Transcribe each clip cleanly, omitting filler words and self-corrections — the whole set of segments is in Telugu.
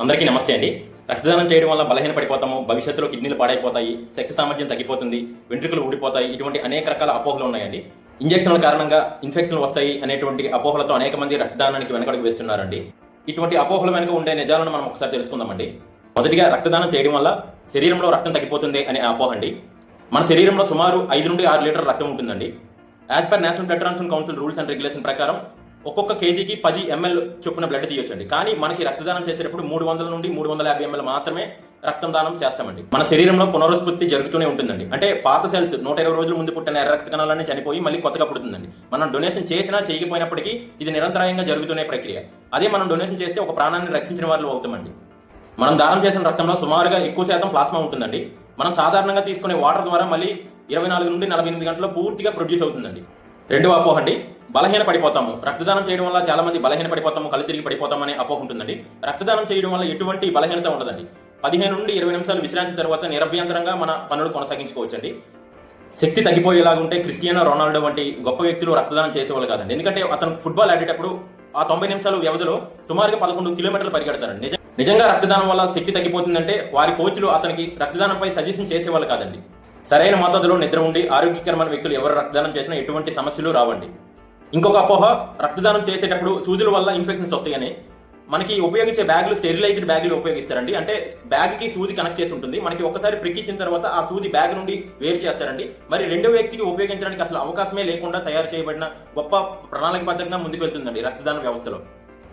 అందరికీ నమస్తే అండి. రక్తదానం చేయడం వల్ల బలహీన పడిపోతాము, భవిష్యత్తులో కిడ్నీలు పాడైపోతాయి, సెక్స్ సామర్థ్యం తగ్గిపోతుంది, వెంట్రుకలు ఊడిపోతాయి, ఇటువంటి అనేక రకాల అపోహలు ఉన్నాయండి. ఇంజక్షన్ల కారణంగా ఇన్ఫెక్షన్లు వస్తాయి అనేటువంటి అపోహలతో అనేక మంది రక్తదానానికి వెనకడుగు వేస్తున్నారండి. ఇటువంటి అపోహల వెనుక ఉండే నిజాలను మనం ఒకసారి తెలుసుకుందామండి. మొదటిగా రక్తదానం చేయడం వల్ల శరీరంలో రక్తం తగ్గిపోతుంది అనే అపోహ అండి. మన శరీరంలో సుమారు 5 నుండి 6 లీటర్ల రక్తం ఉంటుందండి. As per national blood transfusion council rules and regulation ప్రకారం ఒక్కొక్క కేజీకి 10 ml చొప్పున బ్లడ్ తీయొచ్చండి. కానీ మనకి రక్తదానం చేసేటప్పుడు 300 నుండి 350 ml మాత్రమే రక్తం దానం చేస్తామండి. మన శరీరంలో పునరుత్పత్తి జరుగుతూనే ఉంటుందండి. అంటే పాత సెల్స్ 120 రోజుల ముందు పుట్టిన ఎర్ర రక్త కణాలన్నీ చనిపోయి మళ్ళీ కొత్తగా పుడుతుందండి. మనం డొనేషన్ చేసినా చేయకపోయినప్పటికీ ఇది నిరంతరాయంగా జరుగుతునే ప్రక్రియ. అదే మనం డొనేషన్ చేస్తే ఒక ప్రాణాన్ని రక్షించిన వాళ్ళు అవుతామండి. మనం దానం చేసిన రక్తంలో సుమారుగా ఎక్కువ శాతం ప్లాస్మా ఉంటుందండి. మనం సాధారణంగా తీసుకునే వాటర్ ద్వారా మళ్ళీ 24 నుండి 48 గంటల్లో పూర్తిగా ప్రొడ్యూస్ అవుతుందండి. రెండవ అపోహ అండి, బలహీన పడిపోతాము. రక్తదానం చేయడం వల్ల చాలా మంది బలహీన పడిపోతాము, కళ్ళు తిరిగి పడిపోతాం అనే అపోహ ఉంటుందండి. రక్తదానం చేయడం వల్ల ఎటువంటి బలహీనత ఉండదండి. 15 నుండి 20 నిమిషాలు విశ్రాంతి తర్వాత నిరభ్యంతరంగా మన పనులు కొనసాగించుకోవచ్చండి. శక్తి తగ్గిపోయేలాగా ఉంటే క్రిస్టియానో రొనాల్డో వంటి గొప్ప వ్యక్తులు రక్తదానం చేసేవాళ్ళు కాదండి. ఎందుకంటే అతను ఫుట్బాల్ ఆడేటప్పుడు ఆ 90 నిమిషాల వ్యవధిలో సుమారుగా 11 కిలోమీటర్లు పరిగెడతారండి. నిజంగా రక్తదానం వల్ల శక్తి తగ్గిపోతుందంటే వారి కోచ్లు అతనికి రక్తదానంపై సజెషన్ చేసేవాళ్ళు కాదండి. సరైన మోతాదులో నిద్ర ఉండి ఆరోగ్యకరమైన వ్యక్తులు ఎవరు రక్తదానం చేసినా ఎటువంటి సమస్యలు రావండి. ఇంకొక అపోహ, రక్తదానం చేసేటప్పుడు సూదుల వల్ల ఇన్ఫెక్షన్స్ వస్తాయని. మనకి ఉపయోగించే బ్యాగులు స్టెరిలైజ్డ్ బ్యాగులు ఉపయోగిస్తారండి. అంటే బ్యాగ్కి సూది కనెక్ట్ చేసి ఉంటుంది. మనకి ఒకసారి ప్రిక్కించిన తర్వాత ఆ సూది బ్యాగ్ నుండి వేరు చేస్తారండి. మరి రెండో వ్యక్తికి ఉపయోగించడానికి అసలు అవకాశమే లేకుండా తయారు చేయబడిన గొప్ప ప్రణాళికబద్ధంగా ముందుకు వెళ్తుందండి రక్తదాన వ్యవస్థలో.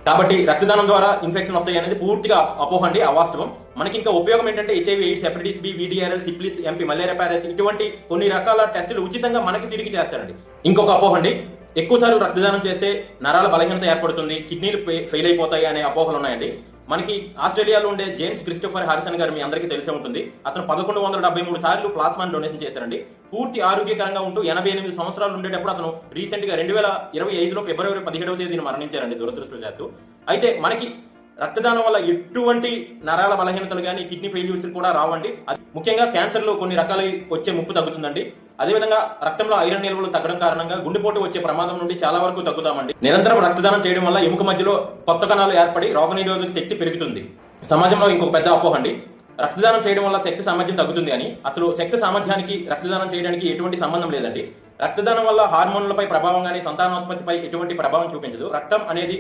కాబట్టి రక్తదానం ద్వారా ఇన్ఫెక్షన్ వస్తాయి అనేది పూర్తిగా అపోహ అండి, అవాస్తవం. మనకి ఇంకా ఉపయోగం ఏంటంటే HIV, AIDS, hepatitis B, VDRL, syphilis, MP, malaria, పారాసిస్ ఇటువంటి కొన్ని రకాల టెస్టులు ఉచితంగా మనకి తిరిగి చేస్తారండి. ఇంకొక అపోహ అండి, ఎక్కువసార్లు రక్తదానం చేస్తే నరాల బలహీనత ఏర్పడుతుంది, కిడ్నీలు ఫెయిల్ అయిపోతాయి అనే అపోహలు ఉన్నాయండి. మనకి ఆస్ట్రేలియాలో ఉండే జేమ్స్ క్రిస్టోఫర్ హారిసన్ గారు మీ అందరికీ తెలిసే ఉంటుంది. అతను 1173 సార్లు ప్లాస్మాను డొనేషన్ చేశారండి. పూర్తి ఆరోగ్యకరంగా ఉంటూ 88 సంవత్సరాలు ఉండేటప్పుడు అతను రీసెంట్ గా 2025లో ఫిబ్రవరి 17వ తేదీన మరణించారండి దురదృష్టవశాత్తు. అయితే మనకి రక్తదానం వల్ల ఎటువంటి నరాల బలహీనతలు కానీ కిడ్నీ ఫెయిల్యూర్స్ కూడా రావండి. ముఖ్యంగా క్యాన్సర్ లో కొన్ని రకాల వచ్చే ముప్పు తగ్గుతుందండి. అదేవిధంగా రక్తంలో ఐరన్ నిల్వలు తగ్గడం కారణంగా గుండెపోటు వచ్చే ప్రమాదం నుండి చాలా వరకు తగ్గుతామండి. నిరంతరం రక్తదానం చేయడం వల్ల ఎముక మధ్యలో కొత్త కణాలు ఏర్పడి రోగనిరోధక శక్తి పెరుగుతుంది. సమాజంలో ఇంకొక పెద్ద అపోహ అండి, రక్తదానం చేయడం వల్ల సెక్స్ సామర్థ్యం తగ్గుతుంది అని. అసలు సెక్స్ సామర్థ్యానికి రక్తదానం చేయడానికి ఎటువంటి సంబంధం లేదండి. రక్తదానం వల్ల హార్మోన్లపై ప్రభావం కానీ సంతానోత్పత్తిపై ఎటువంటి ప్రభావం చూపించదు. రక్తం అనేది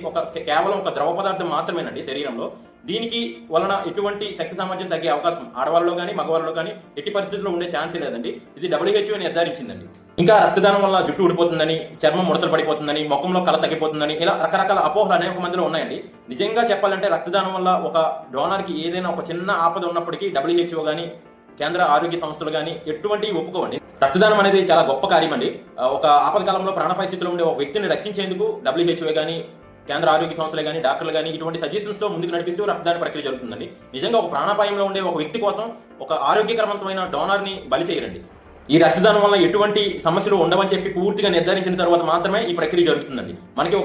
కేవలం ఒక ద్రవ పదార్థం మాత్రమేనండి శరీరంలో. దీనికి వలన ఎటువంటి సెక్స్ సామర్థ్యం తగ్గే అవకాశం ఆడవాళ్ళలో కానీ మగవాళ్ళలో కానీ ఎట్టి పరిస్థితుల్లో ఉండే ఛాన్సే లేదండి. ఇది WHO నిర్ధారించిందండి. ఇంకా రక్తదానం వల్ల జుట్టు ఊడిపోతుందని, చర్మం ముడతలు పడిపోతుందని, ముఖంలో కళ తగ్గిపోతుందని ఇలా రకరకాల అపోహలు అనేక మందిలో ఉన్నాయండి. నిజంగా చెప్పాలంటే రక్తదానం వల్ల ఒక డోనర్కి ఏదైనా ఒక చిన్న ఆపద ఉన్నప్పటికీ WHO కానీ కేంద్ర ఆరోగ్య సంస్థలు కానీ ఎటువంటి ఒప్పుకోవండి. రక్తదానం అనేది చాలా గొప్ప కార్యం అండి. ఒక ఆపద కాలంలో ప్రాణాపాయ స్థితిలో ఉండే ఒక వ్యక్తిని రక్షించేందుకు WHO కానీ కేంద్ర ఆరోగ్య సంస్థలే కానీ డాక్టర్లు కానీ ఇటువంటి సజెషన్స్ తో ముందుకు నడిపిస్తూ రక్తదాన ప్రక్రియ జరుగుతుందండి. నిజంగా ఒక ప్రాణాపాయంలో ఉండే ఒక వ్యక్తి కోసం ఒక ఆరోగ్యకరమైన డోనర్ ని బలి చేయరండి. ఈ రక్తదానం వల్ల ఎటువంటి సమస్యలు ఉండవని చెప్పి పూర్తిగా నిర్ధారించిన తర్వాత మాత్రమే ఈ ప్రక్రియ జరుగుతుందండి. మనకి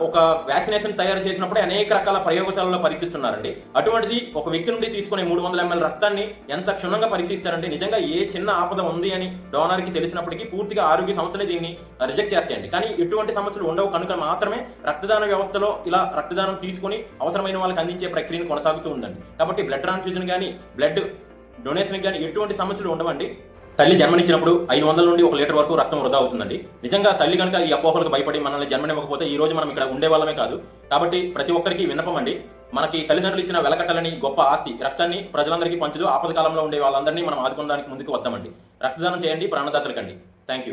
ఒక వ్యాక్సినేషన్ తయారు చేసినప్పుడే అనేక రకాల ప్రయోగశాలలో పరీక్షిస్తున్నారండి. అటువంటిది ఒక వ్యక్తి నుండి తీసుకునే 300 ml రక్తాన్ని ఎంత క్షుణ్ణంగా పరీక్షిస్తారంటే నిజంగా ఏ చిన్న ఆపద ఉంది అని డోనర్ కి తెలిసినప్పటికీ పూర్తిగా ఆరోగ్య సంస్థలే దీన్ని రిజెక్ట్ చేస్తాయండి. కానీ ఎటువంటి సమస్యలు ఉండవు కనుక మాత్రమే రక్తదాన వ్యవస్థలో ఇలా రక్తదానం తీసుకుని అవసరమైన వాళ్ళకి అందించే ప్రక్రియను కొనసాగుతూ ఉందండి. కాబట్టి బ్లడ్ ట్రాన్స్ఫ్యూజన్ కానీ బ్లడ్ డొనేషన్ కానీ ఎటువంటి సమస్యలు ఉండవండి. తల్లి జన్మనిచ్చినప్పుడు 500 నుండి 1 లీటర్ వరకు రక్తం వృధా అవుతుందండి. నిజంగా తల్లి కనుక ఈ అపోహలకు భయపడి మనల్ని జన్మనివ్వకపోతే ఈ రోజు మనం ఇక్కడ ఉండే వాళ్ళమే కాదు. కాబట్టి ప్రతి ఒక్కరికి విన్నపం అండి, మనకి తల్లిదండ్రులు ఇచ్చిన వెలకట్టలని గొప్ప ఆస్తి రక్తాన్ని ప్రజలందరికీ పంచుతూ ఆపద కాలంలో ఉండే వాళ్ళందరినీ మనం ఆదుకోవడానికి ముందుకు వద్దామండి. రక్తదానం చేయండి, ప్రాణదాతలకండి. Thank you.